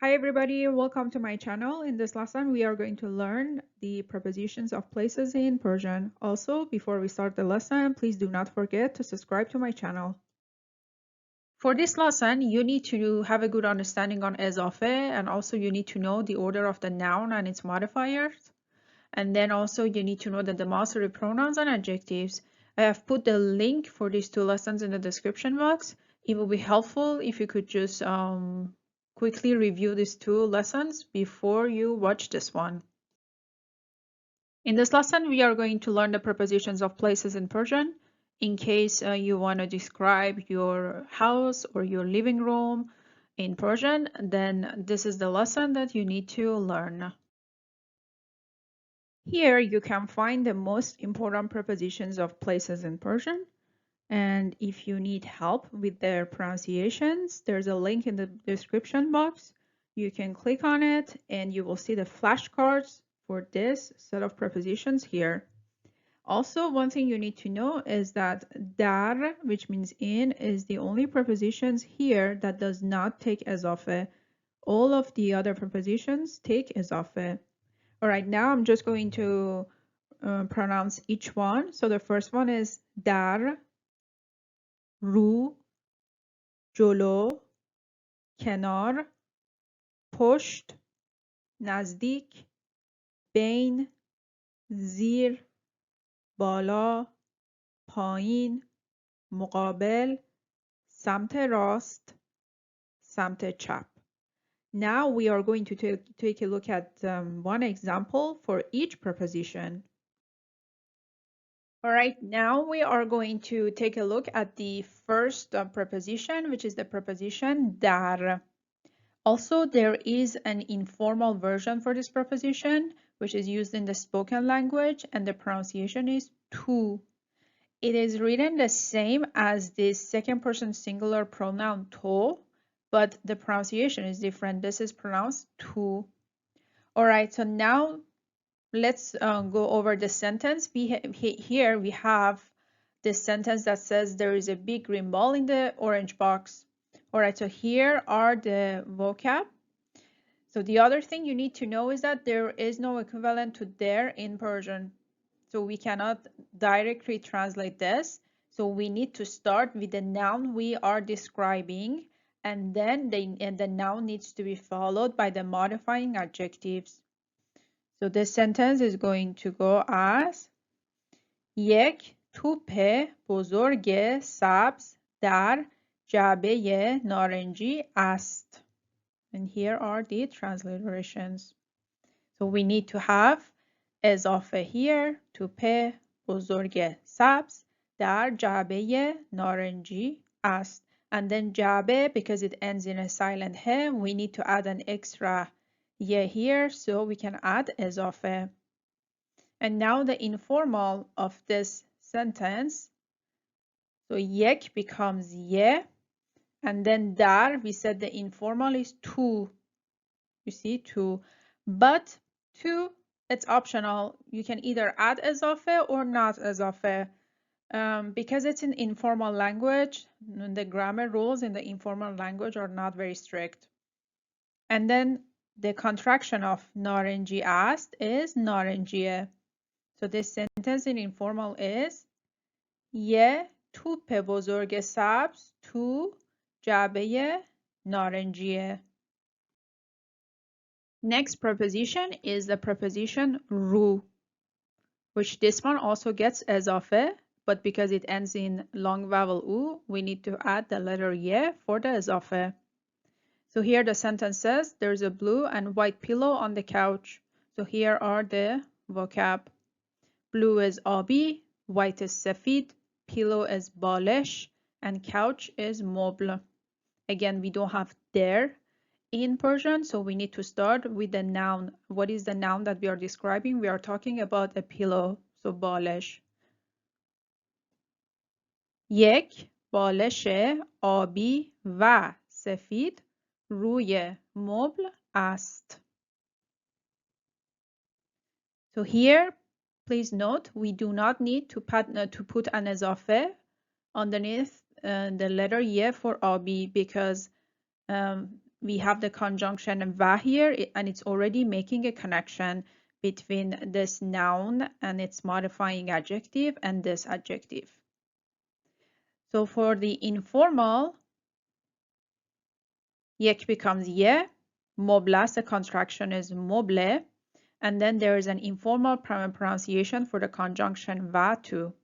Hi everybody, welcome to my channel. In this lesson, we are going to learn the prepositions of places in Persian. Also, before we start the lesson, please do not forget to subscribe to my channel. For this lesson, you need to have a good understanding on ezafe, and also you need to know the order of the noun and its modifiers. And then also you need to know the demonstrative pronouns and adjectives. I have put the link for these two lessons in the description box. It will be helpful if you could just quickly review these two lessons before you watch this one. In this lesson, we are going to learn the prepositions of places in Persian. In case you want to describe your house or your living room in Persian, then this is the lesson that you need to learn. Here you can find the most important prepositions of places in Persian. And if you need help with their pronunciations, there's a link in the description box. You can click on it and you will see the flashcards for this set of prepositions here. Also, one thing you need to know is that dar, which means in, is the only prepositions here that does not take ezafe. All of the other prepositions take ezafe. All right, now I'm just going to pronounce each one. So the first one is dar, رو جلو کنار پشت نزدیک بین زیر بالا پایین مقابل سمت راست سمت چپ. Now we are going to take a look at one example for each preposition. All right, now we are going to take a look at the first preposition, which is the preposition dar. Also, there is an informal version for this preposition, which is used in the spoken language, and the pronunciation is tu. It is written the same as the second person singular pronoun to, but the pronunciation is different. This is pronounced tu. All right, so now let's go over the sentence. Here we have this sentence that says there is a big green ball in the orange box. All right, so here are the vocab. So the other thing you need to know is that there is no equivalent to there in Persian. So we cannot directly translate this. So we need to start with the noun we are describing, and then the noun needs to be followed by the modifying adjectives. So this sentence is going to go as یک توپ بزرگ سبز در جعبه نارنجی است. And here are the transliterations. So we need to have اضافه here توپ بزرگ سبز در جعبه نارنجی است. And then جعبه, because it ends in a silent he, we need to add an extra ye here, so we can add اضافه. And now the informal of this sentence. So یک becomes ye, and then dar, we said the informal is tu. You see, tu. But tu, it's optional. You can either add ezafe or not ezafe. Because it's an informal language, the grammar rules in the informal language are not very strict. And then the contraction of narenji ast is narenjiye. So this sentence in informal is ye توپ بزرگ سبز تو جعبه نارنجیه. Next preposition is the preposition رو, which this one also gets ezafe, but because it ends in long vowel u, we need to add the letter ye for the ezafe. So here the sentence says there's a blue and white pillow on the couch. So here are the vocab. Blue is abi, white is safid, pillow is balesh, and couch is mobl. Again, we don't have there in Persian, so we need to start with the noun. What is the noun that we are describing? We are talking about a pillow, so balesh. یک بالش آبی و سفید روی مبل است. So here, please note, we do not need to put an ezafe underneath the letter ye for abi, because we have the conjunction و here, and it's already making a connection between this noun and its modifying adjective and this adjective. So for the informal, یک becomes ye, مبله, the contraction is مبله, and then there is an informal pronunciation for the conjunction و too.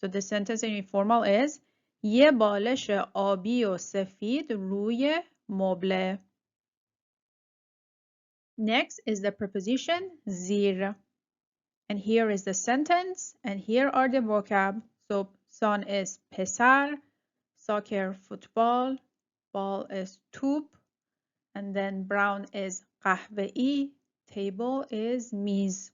So the sentence in informal is یه بالش آبی و سفید روی مبله. Next is the preposition زیر. And here is the sentence, and here are the vocab. So son is پسر, soccer football, ball is توپ, and then brown is قهوه‌ای, table is میز.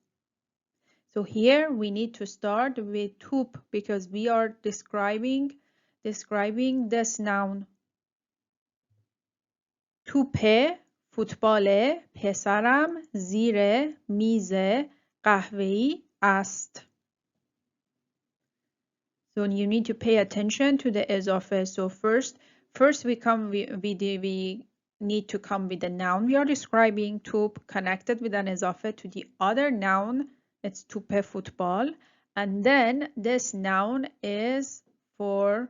So here we need to start with توپ because we are describing this noun. توپه، فوتباله، پسرم، زیر، میز، قهوه‌ای است. So you need to pay attention to the اضافه. So first we need to come with the noun we are describing, توپ, connected with an اضافه to the other noun, it's توپ football, and then this noun is for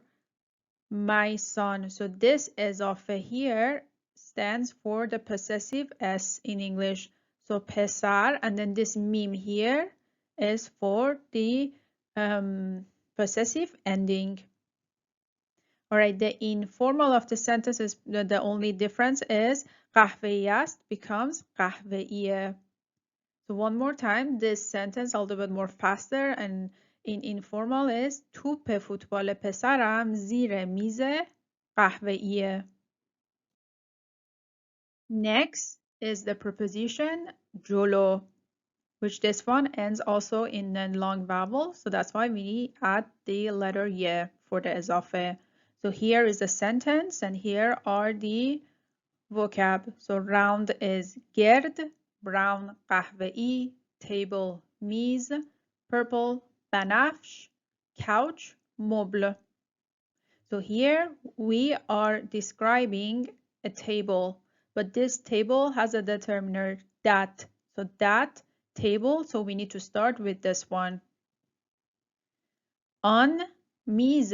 my son. So this اضافه here stands for the possessive S in English. So پسر, and then this meme here is for the possessive ending. Alright, the informal of the sentence is the only difference is قهوه‌ای است becomes قهوه‌ایه. So one more time, this sentence a little bit more faster, and in informal is توپ فوتبال پسرم زیر میز قهوه‌ایه. Next is the preposition جلو, which this one ends also in a long vowel, so that's why we add the letter ye for the اضافه. So here is the sentence, and here are the vocab. So round is گرد, brown قهوه‌ای, table میز, purple بنفش, couch مبل. So here we are describing a table, but this table has a determiner that. So that table, so we need to start with this one. آن میز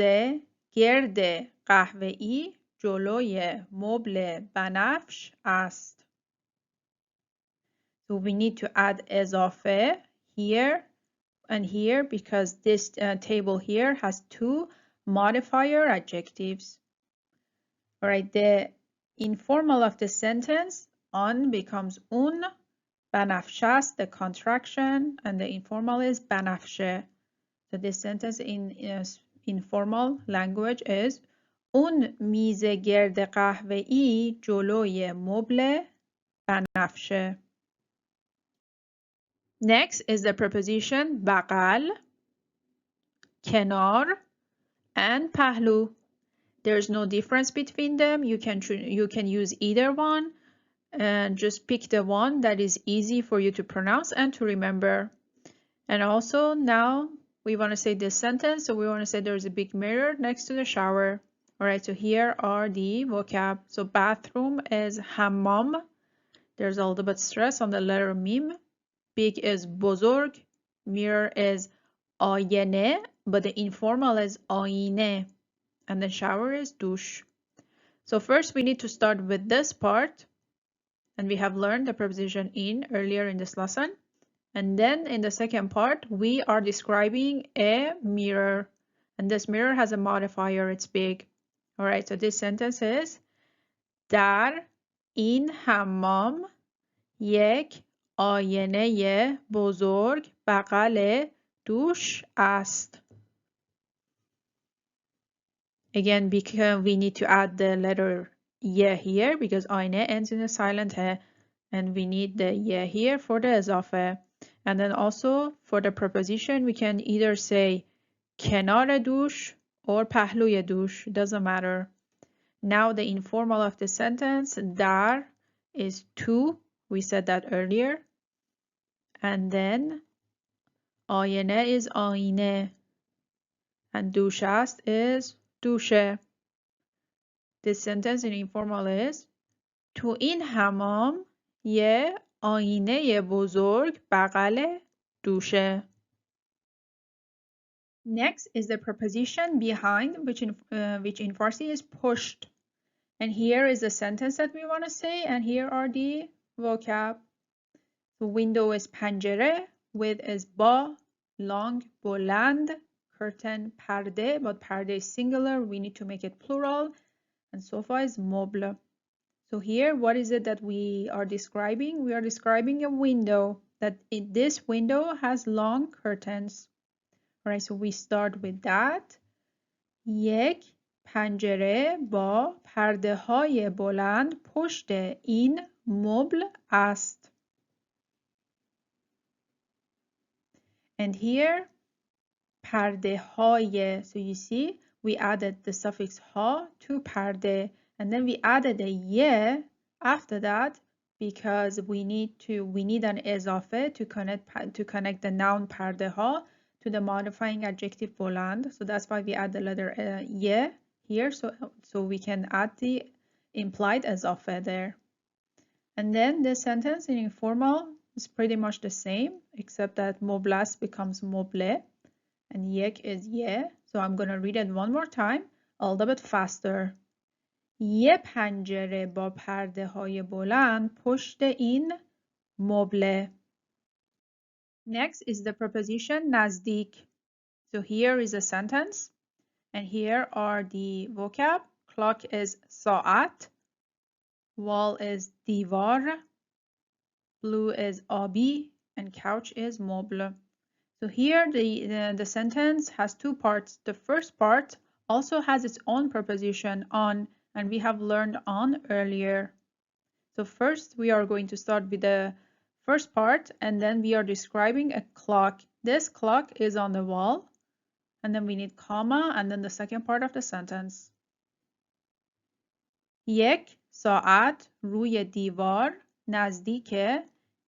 گرد قهوه‌ای جلوی مبل بنفش است. So we need to add اضافه here and here because this table here has two modifier adjectives. Alright, the informal of the sentence, on becomes un, بنفشه است, the contraction, and the informal is بنفشه. So this sentence in informal language is اون میز گرد قهوه‌ای جلوی مبل بنفشه. Next is the preposition بغل, کنار, and پهلو. There's no difference between them. You can use either one, and just pick the one that is easy for you to pronounce and to remember. And also now we want to say this sentence, so we want to say there's a big mirror next to the shower. Alright, so here are the vocab. So bathroom is hammam. There's a little bit stress on the letter mim. Big is بزرگ. Mirror is آینه, but the informal is آینه. And the shower is douche. So first we need to start with this part, and we have learned the preposition in earlier in this lesson. And then in the second part, we are describing a mirror, and this mirror has a modifier, it's big. Alright, so this sentence is در این حمام یک آینه بزرگ بغل دوش است. Again, because we need to add the letter ye here because آینه ends in a silent he, and we need the ye here for the اضافه. And then also for the preposition, we can either say کنار دوش or پهلوی دوش, doesn't matter. Now the informal of the sentence, در is to, we said that earlier. And then آینه is آینه, and دوش است is دوشه. This sentence in informal is تو این حمام یه آینه بزرگ بغل دوشه. Next is the preposition behind, which in Farsi is pushed. And here is the sentence that we want to say, and here are the vocab. The window is پنجره, with is با, long, بلند, curtain, پرده, but پرده is singular, we need to make it plural, and sofa is مبل. So here, what is it that we are describing? We are describing a window, that this window has long curtains. Alright, so we start with that. یک پنجره با پرده های بلند پشت این مبل است. And here, پرده های, so you see, we added the suffix ها to پرده, and then we added a ye after that because we need an اضافه to connect the noun پرده ها to the modifying adjective بلند. So that's why we add the letter ye here, so we can add the implied اضافه there. And then the sentence in informal is pretty much the same, except that مبل becomes مبله, and یک is ye. So I'm going to read it one more time, a little bit faster. یه پنجره با پرده های بلند پشت این مبله. Next is the preposition نزدیک. So here is a sentence, and here are the vocab. Clock is ساعت, wall is دیوار, blue is آبی, and couch is مبل. So here the sentence has two parts. The first part also has its own preposition on, and we have learned on earlier. So first we are going to start with the first part, and then we are describing a clock. This clock is on the wall, and then we need comma, and then the second part of the sentence. یک ساعت روی دیوار نزدیک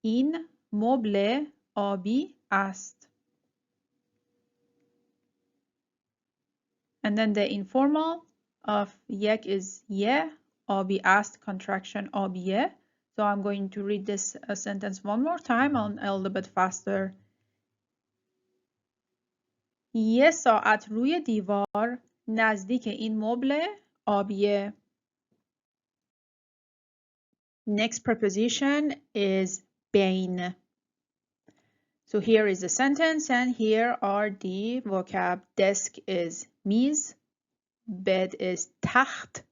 این مبل آبی است. And then the informal of یک is ye, آبی است, contraction آبیه. So I'm going to read this sentence one more time a little bit faster. یه ساعت روی دیوار نزدیک این مبل آبیه. Next preposition is بین. So here is the sentence, and here are the vocab. Desk is میز, bed is تخت,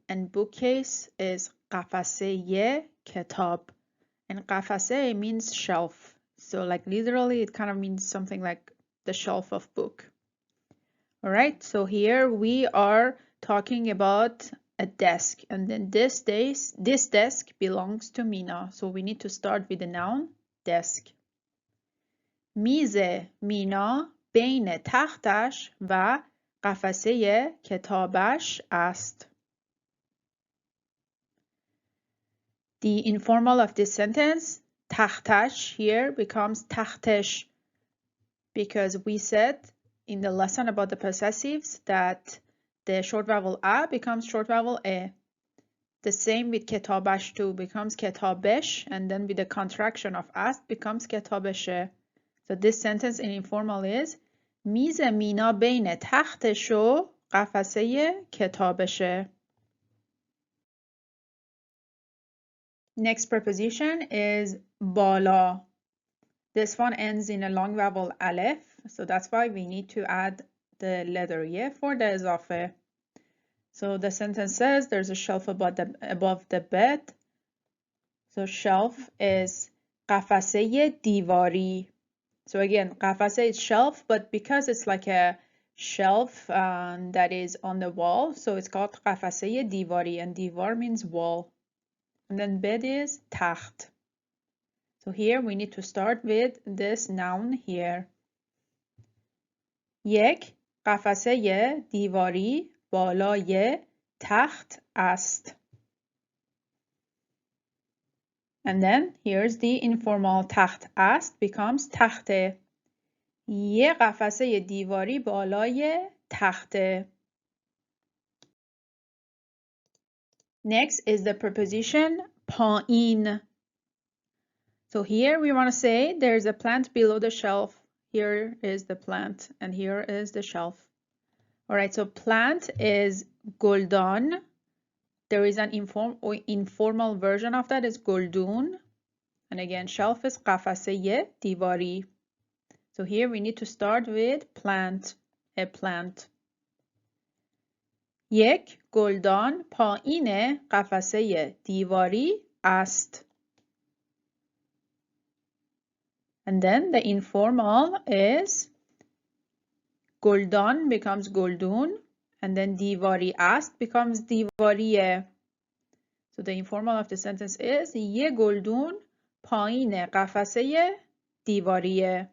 and bookcase is قفسه کتاب. And قفسه means shelf. So like literally it kind of means something like the shelf of book. Alright, so here we are talking about a desk, and then this desk belongs to Mina. So we need to start with the noun desk. میز مینا بین تختش و قفسه کتابش است. The informal of this sentence, تختش, here becomes تختش, because we said in the lesson about the possessives that the short vowel a becomes short vowel e. The same with کتابش too, becomes کتابش, and then with the contraction of است becomes کتابشه. So this sentence in informal is میز مینا بین تختش و قفسه کتابشه. Next preposition is بالا. This one ends in a long vowel aleph, so that's why we need to add the letter ye for the اضافه. So the sentence says there's a shelf above the bed. So shelf is قفسه دیواری. So again, قفسه is shelf, but because it's like a shelf that is on the wall, so it's called قفسه دیواری, and دیوار means wall. And then bed is تخت. So here we need to start with this noun here. یک قفسه دیواری بالای تخت است. And then here's the informal تخت است becomes تخته. یه قفسه دیواری بالای تخته. Next is the preposition پایین. So here we want to say there's a plant below the shelf. Here is the plant and here is the shelf. Alright, so plant is گلدان. There is an informal version of that is گلدون. And again, shelf is قفسه دیواری. So here we need to start with plant, a plant. یک گلدان پایین قفسه دیواری است. And then the informal is گلدان becomes گلدون. And then دیواری است becomes دیواریه. So the informal of the sentence is یه گلدون پایین قفسه دیواریه.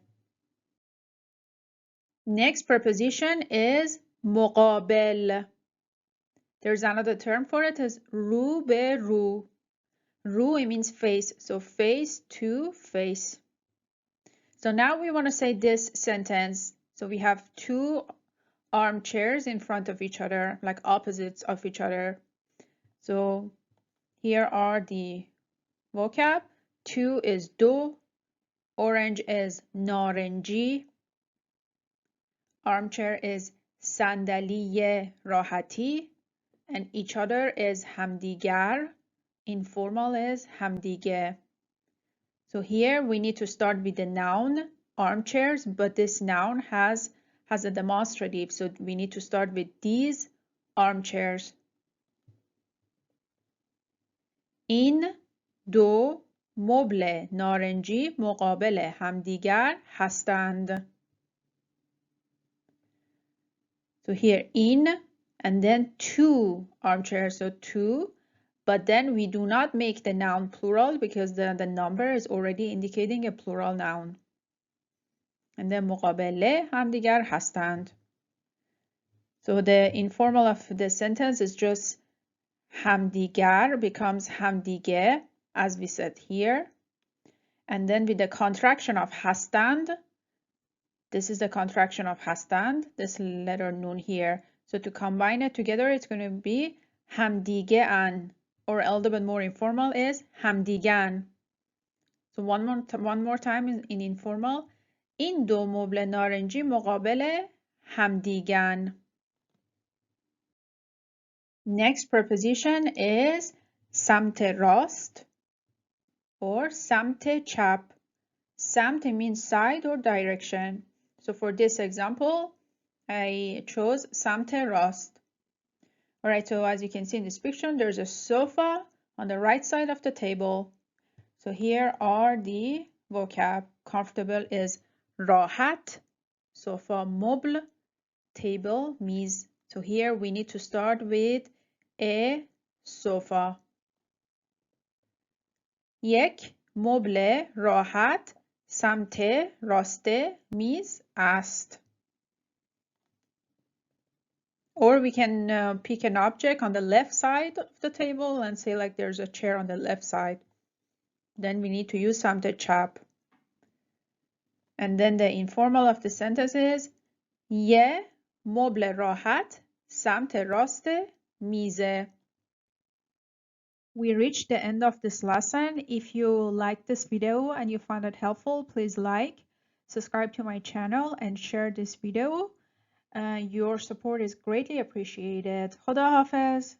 Next preposition is مقابل. There's another term for it is رو به رو. رو, it means face. So face to face. So now we want to say this sentence. So we have two armchairs in front of each other, like opposites of each other. So here are the vocab. Two is دو. Orange is نارنجی. Armchair is صندلی راحتی. And each other is همدیگر. Informal is همدیگه. So here we need to start with the noun armchairs, but this noun has a demonstrative. So we need to start with these armchairs. این دو مبل نارنجی مقابل همدیگر هستند. So here in and then two armchairs, so two, but then we do not make the noun plural because the number is already indicating a plural noun. And then مقابل همدیگر هستند. So the informal of the sentence is just همدیگر becomes همدیگه, as we said here. And then with the contraction of هستند, this is the contraction of هستند, this letter nun here. So to combine it together, it's going to be همدیگه ان, or a little bit more informal is همدیگن. So one more time in informal. این دو مبل نارنجی مقابل همدیگن. Next preposition is سمت راست or سمت چپ. سمت means side or direction. So for this example, I chose سمت راست. Alright, so as you can see in this picture, there's a sofa on the right side of the table. So here are the vocab. Comfortable is راحت, sofa مبل, table میز. So here we need to start with a sofa. یک مبل راحت سمت راست میز است. Or we can pick an object on the left side of the table and say like there's a chair on the left side. Then we need to use سمت چپ. And then the informal of the sentence is یه مبل راحت سمت راست میزه. We reached the end of this lesson. If you like this video and you found it helpful, please like, subscribe to my channel and share this video. Your support is greatly appreciated. خدا حافظ.